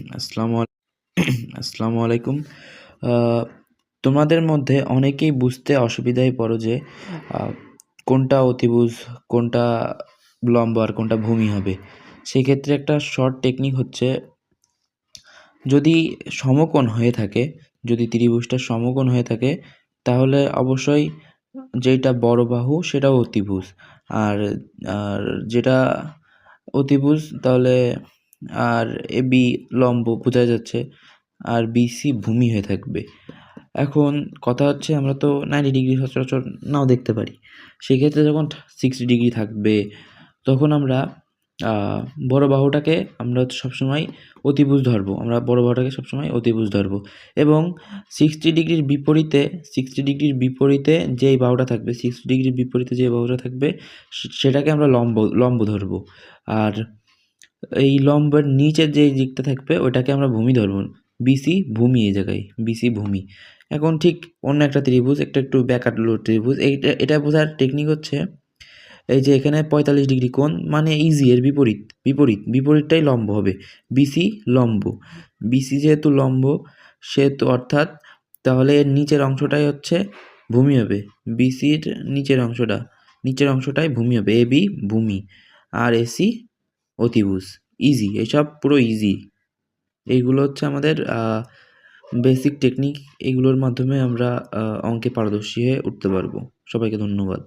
আসসালামু আল আসসালামু আলাইকুম। আ তোমাদের মধ্যে অনেকেই বুঝতে অসুবিধায় পড়ো যে আ কোনটা অতিভুজ, কোনটা লম্ব আর কোনটা ভূমি হবে। সেক্ষেত্রে একটা শর্ট টেকনিক হচ্ছে, যদি সমকোণ হয়ে থাকে, যদি ত্রিভুজটা সমকোণ হয়ে থাকে, তাহলে অবশ্যই যেইটা বড় বাহু সেটাও অতিভুজ। আর আর যেটা অতিভুজ তাহলে আর এবি লম্ব বোঝা যাচ্ছে, আর বিসি ভূমি হয়ে থাকবে। এখন কথা হচ্ছে, আমরা তো 90 ডিগ্রি সচরাচর নাও দেখতে পারি। সেক্ষেত্রে যখন 60 ডিগ্রি থাকবে, তখন আমরা বড় বাহুটাকে আমরা সবসময় অতিভুজ ধরবো। আমরা বড় বাহুটাকে সবসময় অতিভুজ ধরবো এবং 60 ডিগ্রির বিপরীতে 60 ডিগ্রির বিপরীতে যেই বাহুটা থাকবে 60 ডিগ্রির বিপরীতে যে বাহুটা থাকবে সেটাকে আমরা লম্ব ধরবো। আর এই লম্বের নিচের যে দিকটা থাকবে ওইটাকে আমরা ভূমি ধরবো। বিসি ভূমি, এই জায়গায় বিসি ভূমি। এখন ঠিক অন্য একটা ত্রিভুজ, একটু ব্যাকাটলো ত্রিভুজ, এটা বোঝার টেকনিক হচ্ছে, এই যে এখানে 45 ডিগ্রি কোণ মানে ইজি, এর বিপরীতটাই লম্ব হবে। বিসি লম্ব, বিসি যেহেতু লম্ব সেহেতু অর্থাৎ তাহলে এর নিচের অংশটাই হচ্ছে ভূমি হবে। বিসির নিচের অংশটাই ভূমি হবে। এবি ভূমি আর এসি অতিভুজ। ইজি, এসব পুরো ইজি। এইগুলো হচ্ছে আমাদের বেসিক টেকনিক। এগুলোর মাধ্যমে আমরা অঙ্কে পারদর্শী হয়ে উঠতে পারবো। সবাইকে ধন্যবাদ।